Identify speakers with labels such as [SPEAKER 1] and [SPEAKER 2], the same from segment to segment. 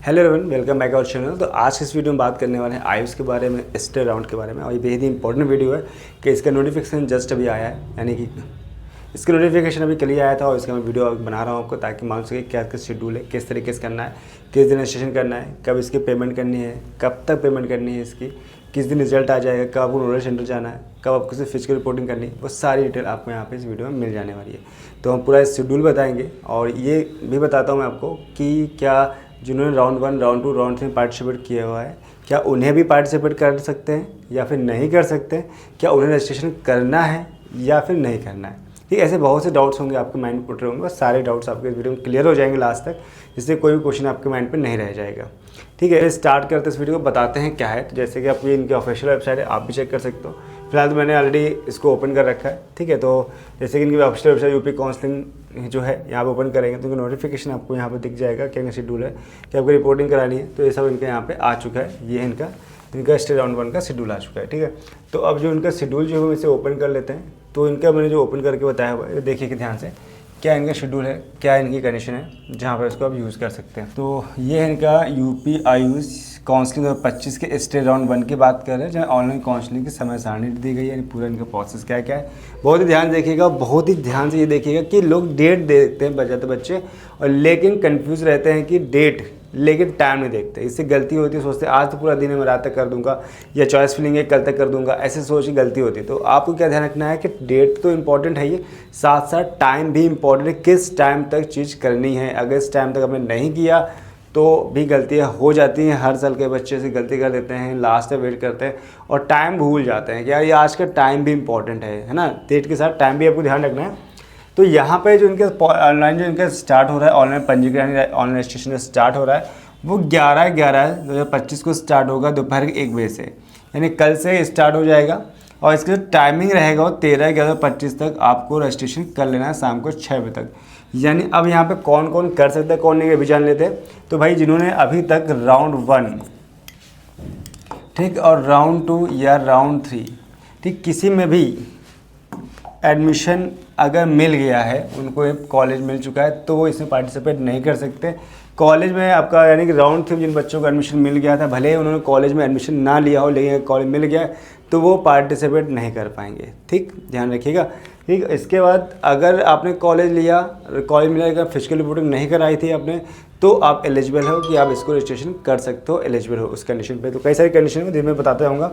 [SPEAKER 1] Hello everyone, welcome back our channel. तो आज के इस वीडियो में बात करने वाले हैं आयुष के बारे में, स्टे राउंड के बारे में। और ये बेहद ही इंपॉर्टेंट वीडियो है कि इसका नोटिफिकेशन जस्ट अभी आया है, यानी कि इसका नोटिफिकेशन अभी कल ही आया था और इसका मैं वीडियो बना रहा हूँ आपको, ताकि मालूम सके क्या क्या शेड्यूल है, किस तरीके से करना है, किस दिन रजिस्ट्रेशन करना है, कब इसकी पेमेंट करनी है, कब तक पेमेंट करनी है इसकी, किस दिन रिजल्ट आ जाएगा, कब आपको नोडल सेंटर जाना है, कब आपको सिर्फ फिजिकल रिपोर्टिंग करनी है, वो सारी डिटेल आपको यहाँ पे इस वीडियो में मिल जाने वाली है। तो हम पूरा शेड्यूल बताएंगे और ये भी बताता हूँ मैं आपको कि क्या जिन्होंने राउंड 1, राउंड 2, राउंड 3 पार्टिसिपेट किया हुआ है, क्या उन्हें भी पार्टिसिपेट कर सकते हैं या फिर नहीं कर सकते हैं, क्या उन्हें रजिस्ट्रेशन करना है या फिर नहीं करना है। ठीक, ऐसे बहुत से डाउट्स होंगे आपके माइंड में पुट रहे होंगे, बस सारे डाउट्स आपके वीडियो में क्लियर हो जाएंगे लास्ट तक, जिससे कोई भी क्वेश्चन आपके माइंड पे नहीं रह जाएगा। ठीक है, स्टार्ट करते इस वीडियो को, बताते हैं क्या है। तो जैसे कि आप ये इनकी ऑफिशियल वेबसाइट है, आप भी चेक कर सकते हो। फिलहाल तो मैंने ऑलरेडी इसको ओपन कर रखा है। ठीक है, तो जैसे कि इनकी ऑफिशियल वेबसाइट यूपी काउंसलिंग जो है, यहाँ पे ओपन करेंगे तो इनका नोटिफिकेशन आपको यहाँ पे दिख जाएगा, क्या शेड्यूल है, कि आपको रिपोर्टिंग करानी है। तो ये सब इनके यहाँ पे आ चुका है। ये इनका स्टे राउंड 1 का शेड्यूल आ चुका है। ठीक है, तो अब जो इनका शेड्यूल जो है इसे ओपन कर लेते हैं। तो इनका मैंने जो ओपन करके बताया हुआ है, देखिए कि ध्यान से क्या इनका शेड्यूल है, क्या इनकी कंडीशन है, जहाँ पर इसको आप यूज़ कर सकते हैं। तो ये है इनका यूपी आयुष काउंसलिंग 2025 के स्टे राउंड 1 की बात कर रहे हैं, जहाँ ऑनलाइन काउंसलिंग की समय सारणी दी गई है, यानी पूरा इनका प्रोसेस क्या क्या है। बहुत ही ध्यान देखिएगा, बहुत ही ध्यान से ये देखिएगा कि लोग डेट देखते हैं बच्चे और लेकिन कन्फ्यूज़ रहते हैं कि डेट, लेकिन टाइम नहीं देखते। इससे गलती होती है, सोचते आज तो पूरा दिन है, मैं रात तक कर दूंगा, या चॉइस फिलिंग है कल तक कर दूंगा, ऐसे सोच की गलती होती है। तो आपको क्या ध्यान रखना है कि डेट तो इंपॉर्टेंट है ही, साथ साथ टाइम भी इंपॉर्टेंट है, किस टाइम तक चीज़ करनी है। अगर इस टाइम तक आपने नहीं किया तो भी गलतियाँ हो जाती हैं। हर साल के बच्चे से गलती कर देते हैं, लास्ट तक वेट करते हैं और टाइम भूल जाते हैं कि यार ये आज का टाइम भी इंपॉर्टेंट है ना। डेट के साथ टाइम भी आपको ध्यान रखना है। तो यहाँ पे जो इनका ऑनलाइन जो इनका स्टार्ट हो रहा है, ऑनलाइन पंजीकरण, ऑनलाइन रजिस्ट्रेशन स्टार्ट हो रहा है, वो 11/11/2025 को स्टार्ट होगा दोपहर के 1 बजे से, यानी कल से स्टार्ट हो जाएगा। और इसका जो टाइमिंग रहेगा वो 13/11/25 तक आपको रजिस्ट्रेशन कर लेना है, शाम को 6 बजे तक। यानी अब यहाँ पे कौन कौन कर सकता है, कौन नहीं, अभी जान लेते हैं। तो भाई जिन्होंने अभी तक राउंड 1, ठीक, और राउंड 2 या राउंड 3, ठीक, किसी में भी एडमिशन अगर मिल गया है, उनको एक कॉलेज मिल चुका है, तो वो इसमें पार्टिसिपेट नहीं कर सकते। कॉलेज में आपका यानी कि राउंड 3 जिन बच्चों को एडमिशन मिल गया था, भले ही उन्होंने कॉलेज में एडमिशन ना लिया हो, लेकिन कॉलेज मिल गया है, तो वो पार्टिसिपेट नहीं कर पाएंगे। ठीक, ध्यान रखिएगा। ठीक, इसके बाद अगर आपने कॉलेज लिया, कॉलेज मिला, अगर फिजिकल रिपोर्टिंग नहीं कराई थी आपने, तो आप एलिजिबल हो कि आप इसको रजिस्ट्रेशन कर सकते हो, एलिजिबल हो उस कंडीशन पे। तो कई सारी कंडीशन में दिन में बताता रहूँगा।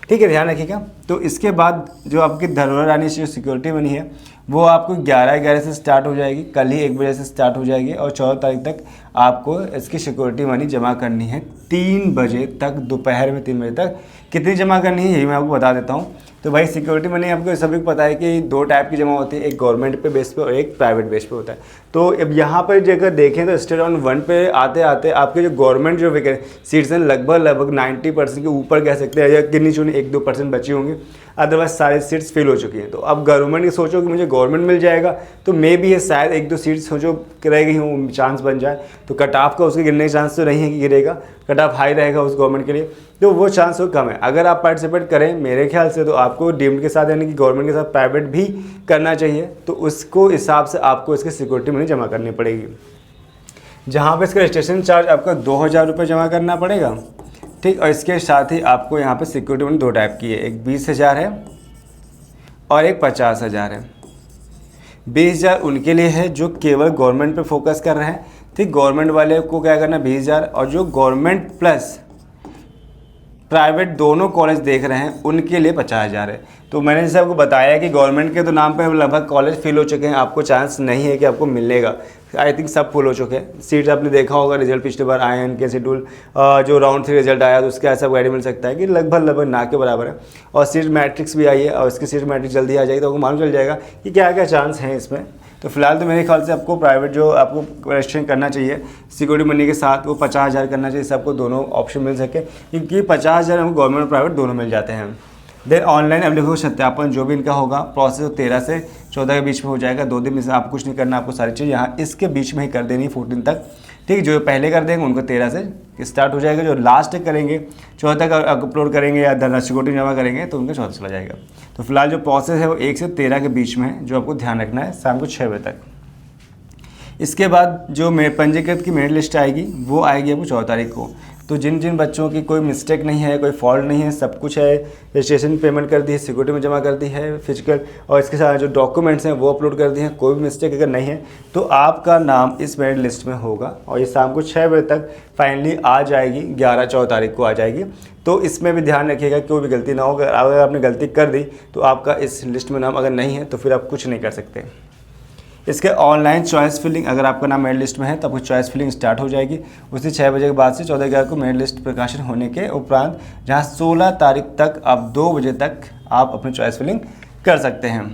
[SPEAKER 1] ठीक है, ध्यान रखिएगा। तो इसके बाद जो आपकी धरोहर रानी से जो सिक्योरिटी मनी है, वो आपको 11/11 से स्टार्ट हो जाएगी, कल ही 1 बजे से स्टार्ट हो जाएगी और 14 तारीख तक आपको इसकी सिक्योरिटी मनी जमा करनी है 3 बजे तक, दोपहर में 3 बजे तक। कितनी जमा करनी है यही मैं आपको बता देता हूँ। तो भाई सिक्योरिटी मनी आपको सभी को पता है कि 2 टाइप की जमा होती है, एक गवर्नमेंट पे बेस पे और एक प्राइवेट बेस पे होता है। तो अब यहाँ पर अगर देखें तो स्टे राउंड 1 पे आते आते आपके जो गवर्नमेंट जो सीट्स हैं लगभग 90% के ऊपर कह सकते हैं, या गिनी चुनी 1-2% बची होंगी, अदरवाइज सारे सीट्स फिल हो चुकी हैं। तो अब गवर्नमेंट की सोचो कि मुझे गवर्नमेंट मिल जाएगा, तो मे भी ये शायद 1-2 सीट्स सोचो रह गई हूँ, चांस बन जाए। तो कट ऑफ का उसके गिरने के चांस तो नहीं है कि गिरेगा, कट ऑफ हाई रहेगा उस गवर्नमेंट के लिए, तो वो चांस वो कम है। अगर आप पार्टिसिपेट करें मेरे ख्याल से, तो आपको डीम्ड के साथ यानी कि गवर्नमेंट के साथ प्राइवेट भी करना चाहिए। तो उसको हिसाब से आपको इसकी सिक्योरिटी मनी जमा करनी पड़ेगी, जहाँ पे इसका रजिस्ट्रेशन चार्ज आपका 2000 रुपये जमा करना पड़ेगा। ठीक, और इसके साथ ही आपको यहाँ पे सिक्योरिटी मनी 2 टाइप की है, एक 20,000 है और एक 50,000 है। 20,000 उनके लिए है जो केवल गवर्नमेंट पे फोकस कर रहे हैं। ठीक, गवर्नमेंट वाले को क्या करना है 20,000, और जो गवर्नमेंट प्लस प्राइवेट दोनों कॉलेज देख रहे हैं उनके लिए 50,000 है। तो मैंने जैसे आपको बताया कि गवर्नमेंट के तो नाम पे लगभग कॉलेज फिल हो चुके हैं, आपको चांस नहीं है कि आपको मिलेगा। आई थिंक सब फुल हो चुके हैं। सीट्स आपने देखा होगा, रिजल्ट पिछली बार आए हैं इनके शेड्यूल, जो राउंड 3 रिजल्ट आया तो उसके ऐसा गाइड मिल सकता है कि लगभग ना के बराबर है। और सीट मैट्रिक्स भी आई है और इसकी सीट मैट्रिक्स जल्दी आ जाएगी, तो आपको मालूम चल जाएगा कि क्या क्या चांस हैं इसमें। तो फिलहाल तो मेरे ख्याल से आपको प्राइवेट जो आपको रजिस्ट्रेशन करना चाहिए सिक्योरिटी मनी के साथ, वो 50,000 करना चाहिए, सबको दोनों ऑप्शन मिल सके, क्योंकि 50,000 हमको गवर्नमेंट और प्राइवेट दोनों मिल जाते हैं। देन ऑनलाइन एप्लीकेशन सत्यापन जो भी इनका होगा प्रोसेस 13 से 14 के बीच में हो जाएगा। 2 दिन में से आपको कुछ नहीं करना, आपको सारी चीज़ यहाँ इसके बीच में ही कर देनी 14 तक। ठीक, जो पहले कर देंगे उनको 13 से स्टार्ट हो जाएगा, जो लास्ट करेंगे 14 तक अपलोड करेंगे या सिक्योरिटी जमा करेंगे तो उनका 14 चला जाएगा। तो फिलहाल जो प्रोसेस है वो 1 से 13 के बीच में है, जो आपको ध्यान रखना है, शाम को 6 बजे तक। इसके बाद जो पंजीकृत की मेरिट लिस्ट आएगी वो आएगी आपको 14 तारीख को। तो जिन जिन बच्चों की कोई मिस्टेक नहीं है, कोई फॉल्ट नहीं है, सब कुछ है, रजिस्ट्रेशन पेमेंट कर दी है, सिक्योरिटी में जमा कर दी है फिजिकल, और इसके साथ जो डॉक्यूमेंट्स हैं वो अपलोड कर दिए हैं, कोई भी मिस्टेक अगर नहीं है तो आपका नाम इस मेरिट लिस्ट में होगा और ये शाम को 6 बजे तक फाइनली आ जाएगी, 14 तारीख को आ जाएगी। तो इसमें भी ध्यान रखिएगा कोई भी गलती ना हो। अगर आपने गलती कर दी तो आपका इस लिस्ट में नाम अगर नहीं है तो फिर आप कुछ नहीं कर सकते। इसके ऑनलाइन चॉइस फिलिंग, अगर आपका नाम मेरिट लिस्ट में है तो आपकी चॉइस फिलिंग स्टार्ट हो जाएगी उसी 6 बजे के बाद से 14/11 को मेरिट लिस्ट प्रकाशन होने के उपरांत, जहां 16 तारीख तक आप 2 बजे तक आप अपनी चॉइस फिलिंग कर सकते हैं।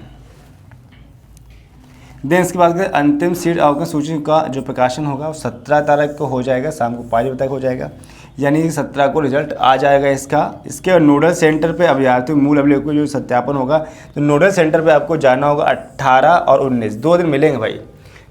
[SPEAKER 1] देन इसके बाद अंतिम सीट आवंटन सूची का जो प्रकाशन होगा वो 17 तारीख को हो जाएगा, शाम को 5 बजे तक हो जाएगा, यानी कि 17 को रिजल्ट आ जाएगा इसका। इसके नोडल सेंटर पे अभ्यर्थी मूल अभिलेख को जो सत्यापन होगा तो नोडल सेंटर पे आपको जाना होगा 18 और 19, 2 दिन मिलेंगे भाई,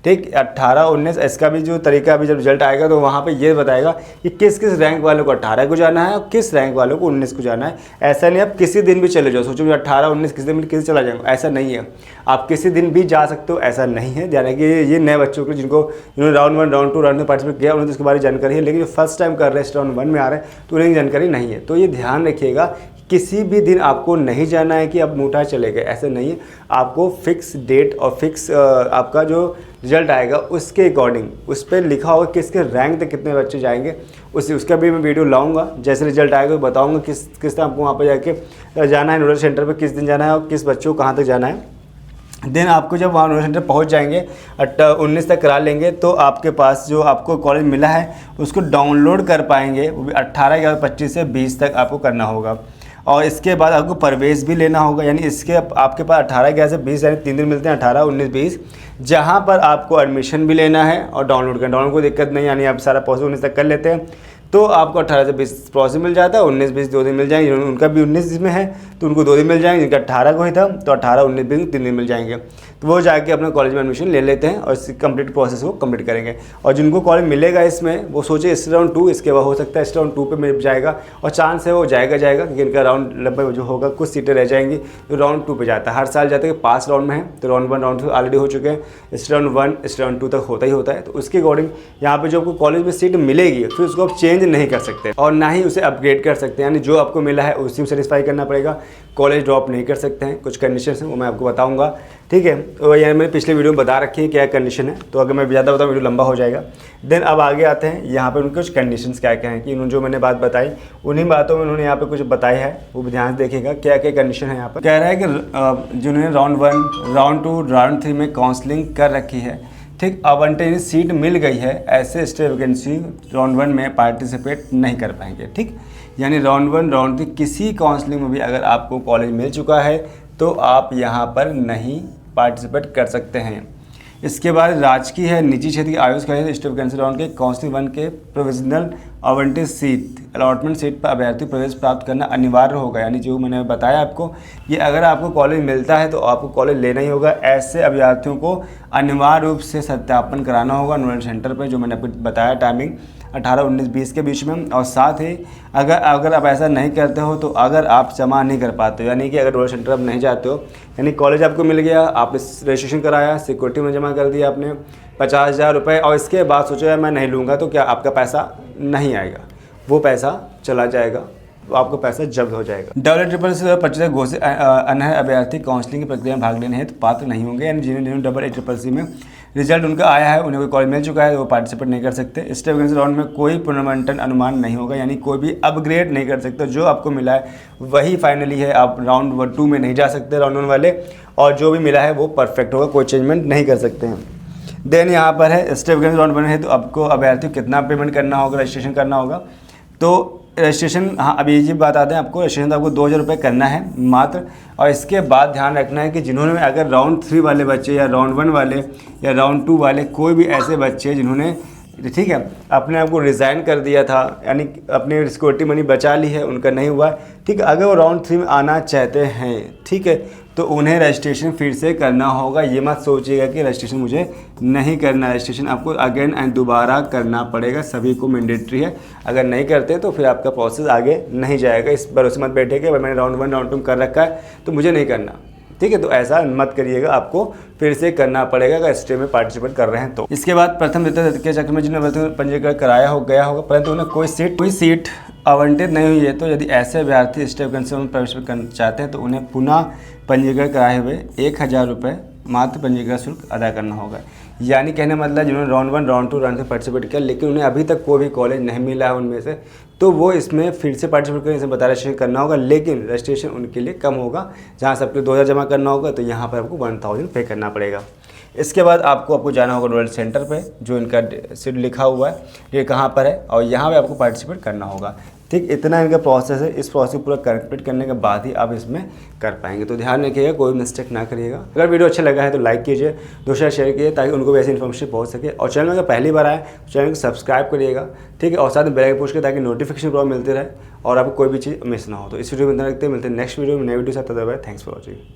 [SPEAKER 1] ठीक। 18 19 इसका भी जो तरीका अभी जब रिजल्ट आएगा तो वहाँ पे ये बताएगा कि किस किस रैंक वालों को 18 को जाना है और किस रैंक वालों को 19 को जाना है। ऐसा नहीं आप किसी दिन भी चले जाओ, सोचो 18 19 किसी दिन भी किसी चला जाएंगे, ऐसा नहीं है। आप किसी दिन भी जा सकते हो, ऐसा नहीं है। यानी कि ये नए बच्चों को जिन्होंने राउंड 1 राउंड 2 राउंड में पार्टिसिपेट किया उन्हें तो इसके बारे में जानकारी है, लेकिन जो फर्स्ट टाइम कर रहे हैं राउंड 1 में आ रहे हैं तो उन्हें जानकारी नहीं है। तो ये ध्यान रखिएगा किसी भी दिन आपको नहीं जाना है कि अब मुठा चले गए, ऐसा नहीं है। आपको फिक्स डेट और फिक्स आपका जो रिजल्ट आएगा उसके अकॉर्डिंग उस पर लिखा होगा किसके रैंक तक कितने बच्चे जाएंगे, उसका भी मैं वीडियो लाऊंगा। जैसे रिजल्ट आएगा तो बताऊंगा किस तरह आपको वहाँ पर जाके जाना है, नोडल सेंटर पर किस दिन जाना है और किस बच्चों को कहाँ तक जाना है। देन आपको जब वहाँ नोडल सेंटर पहुँच जाएंगे 19 तक करा लेंगे तो आपके पास जो आपको कॉलेज मिला है उसको डाउनलोड कर पाएंगे, वो भी 18/11/25 से 20 तक आपको करना होगा। और इसके बाद आपको प्रवेश भी लेना होगा, यानी इसके आपके पास 18/11 से 20 यानी 3 दिन मिलते हैं, 18 19 20, जहाँ पर आपको एडमिशन भी लेना है और डाउनलोड करना। डाउनलोड कोई दिक्कत नहीं, यानी आप सारा प्रोसेस 19 तक कर लेते हैं तो आपको 18 से 20 प्रोसेस मिल जाता है, 19 20 2 दिन मिल जाएंगे। उनका भी 19 में है तो उनको 2 दिन मिल जाएंगे, जिनका 18 को ही था तो 18 19 20 3 दिन मिल जाएंगे। तो वो जाके अपने कॉलेज में एडमिशन ले लेते हैं और इस कंप्लीट प्रोसेस को कंप्लीट करेंगे। और जिनको कॉलेज मिलेगा इसमें वो सोचे इस राउंड 2, इसके बाद हो सकता है इस राउंड 2 पे मिल जाएगा और चांस है वो जाएगा क्योंकि इनका राउंड लगभग जो होगा कुछ सीटें रह जाएंगी तो राउंड 2 पे जाता है। हर साल जाते हैं 5 राउंड में है तो राउंड 1 राउंड 2 ऑलरेडी हो चुके हैं, इस राउंड 1 इस राउंड 2 तक होता ही होता है। तो उसके अकॉर्डिंग यहाँ पे जो आपको कॉलेज में सीट मिलेगी फिर उसको आप चेंज नहीं कर सकते और ना ही उसे अपग्रेड कर सकते हैं, यानी जो आपको मिला है उसी में सेटिस्फाई करना पड़ेगा। कॉलेज ड्रॉप नहीं कर सकते हैं, कुछ कंडीशंस हैं वो मैं आपको बताऊंगा, ठीक है। तो यार मैंने पिछले वीडियो में बता रखी है क्या कंडीशन है, तो अगर मैं ज़्यादा बताऊँ वीडियो लंबा हो जाएगा। देन अब आगे आते हैं यहाँ पर उनके कुछ कंडीशंस क्या क्या हैं कि उन्होंने जो मैंने बात बताई उन्हीं बातों में उन्होंने यहाँ पे कुछ बताया है, वो भी ध्यान से देखिएगा क्या क्या कंडीशन है। यहाँ पर कह रहा है कि जिन्होंने राउंड 1 राउंड 2 राउंड 3 में काउंसलिंग कर रखी है, ठीक, आवंटन सीट मिल गई है, ऐसे स्टे वैकेंसी राउंड 1 में पार्टिसिपेट नहीं कर पाएंगे, ठीक। यानी राउंड 1 राउंड 3 किसी काउंसलिंग में भी अगर आपको कॉलेज मिल चुका है तो आप यहाँ पर नहीं पार्टिसिपेट कर सकते हैं। इसके बाद राजकीय है निजी क्षेत्र की आयुष का स्टे वैकेंसी राउंड के काउंसलिंग 1 के प्रोविजनल आवंटित सीट अलॉटमेंट सीट पर अभ्यर्थी प्रवेश प्राप्त करना अनिवार्य होगा। यानी जो मैंने बताया आपको, ये अगर आपको कॉलेज मिलता है तो आपको कॉलेज लेना ही होगा। ऐसे अभ्यर्थियों को अनिवार्य रूप से सत्यापन कराना होगा नोडल सेंटर पर, जो मैंने आपको बताया टाइमिंग 18 19 20 के बीच में। और साथ ही अगर आप ऐसा नहीं करते हो तो अगर आप जमा नहीं कर पाते हो, यानी कि अगर नोडल सेंटर आप नहीं जाते हो, यानी कॉलेज आपको मिल गया, आपने रजिस्ट्रेशन कराया, सिक्योरिटी में जमा कर दिया आपने 50,000 रुपये और इसके बाद सोचा मैं नहीं लूँगा, तो क्या आपका पैसा नहीं आएगा, वो पैसा चला जाएगा, तो आपको पैसा जब्त हो जाएगा। AA-CCC घोषित अनर्ह अभ्यर्थी काउंसलिंग की प्रक्रिया में भाग लेने हेतु पात्र नहीं होंगे, यानी जिन्होंने AA-CCC में रिजल्ट उनका आया है, उन्हें कोई कॉलेज मिल चुका है, वो पार्टिसिपेट नहीं कर सकते। स्टे वैकेंसी राउंड में कोई पुनर्मंटन अनुमान नहीं होगा, यानी कोई भी अपग्रेड नहीं कर सकते। जो आपको मिला है वही फाइनली है, आप राउंड 2 में नहीं जा सकते राउंड 1 वाले, और जो भी मिला है वो परफेक्ट होगा, कोई चेंजमेंट नहीं कर सकते हैं। देन यहाँ पर है स्टे वैकेंसी राउंड 1 है तो आपको अभ्यर्थी को कितना पेमेंट करना होगा, रजिस्ट्रेशन करना होगा। तो रजिस्ट्रेशन, हाँ अभी ये बात आते हैं, आपको रजिस्ट्रेशन तो आपको 2,000 रुपये करना है मात्र। और इसके बाद ध्यान रखना है कि जिन्होंने अगर राउंड 3 वाले बच्चे या राउंड 1 वाले या राउंड 2 वाले कोई भी ऐसे बच्चे जिन्होंने, ठीक है, अपने आप को रिज़ाइन कर दिया था, यानी अपनी सिक्योरिटी मनी बचा ली है, उनका नहीं हुआ, ठीक है, अगर वो राउंड 3 में आना चाहते हैं, ठीक है, तो उन्हें रजिस्ट्रेशन फिर से करना होगा। ये मत सोचिएगा कि रजिस्ट्रेशन मुझे नहीं करना, रजिस्ट्रेशन आपको अगेन एंड दोबारा करना पड़ेगा, सभी को मैंडेटरी है। अगर नहीं करते तो फिर आपका प्रोसेस आगे नहीं जाएगा। इस भरोसे मत बैठे कि भाई मैंने राउंड 1 राउंड 2 कर रखा है तो मुझे नहीं करना, ठीक है। तो ऐसा मत करिएगा, आपको फिर से करना पड़ेगा अगर स्टेप में पार्टिसिपेट कर रहे हैं तो। इसके बाद प्रथम द्वितीय के चक्र में जिन्होंने पंजीकरण कराया हो गया होगा परंतु उन्हें कोई सीट आवंटित नहीं हुई है, तो यदि ऐसे अभ्यर्थी स्टेप कंसेप्ट में प्रवेश करना चाहते हैं तो उन्हें पुनः पंजीकरण कराए हुए 1000 रुपये मात्र पंजीकरण शुल्क अदा करना होगा। यानी कहने मतलब जिन्होंने राउंड 1, राउंड 2, राउंड 3 पार्टिसिपेट किया लेकिन उन्हें अभी तक कोई भी कॉलेज नहीं मिला है उनमें से, तो वो इसमें फिर से पार्टिसिपेट करने से बता रजिस्ट्रेशन करना होगा, लेकिन रजिस्ट्रेशन उनके लिए कम होगा। जहाँ सबके 2000 जमा करना होगा तो यहाँ पर आपको 1000 पे करना पड़ेगा। इसके बाद आपको जाना होगा नोडल सेंटर पे, जो इनका सीट लिखा हुआ है ये कहाँ पर है, और यहाँ पे आपको पार्टिसिपेट करना होगा। ठीक, इतना इनका प्रोसेस है। इस प्रोसेस को पूरा कंप्लीट करने के बाद ही आप इसमें कर पाएंगे। तो ध्यान रखिएगा, कोई मिस्टेक ना करिएगा। अगर वीडियो अच्छा लगा है तो लाइक कीजिए, दूसरा शेयर कीजिए ताकि उनको भी ऐसी इन्फॉर्मेशन पहुँच सके। और चैनल में अगर पहली बार आए तो चैनल को सब्सक्राइब करिएगा, ठीक है, और साथ में बेल आइकन पुश करें ताकि नोटिफिकेशन प्रॉब्लम मिलते रहे और आपको कोई भी चीज़ मिस ना हो। तो इस वीडियो में इतना रखते हैं, मिलते हैं नेक्स्ट वीडियो में नई वीडियो साथ। Thanks for watching.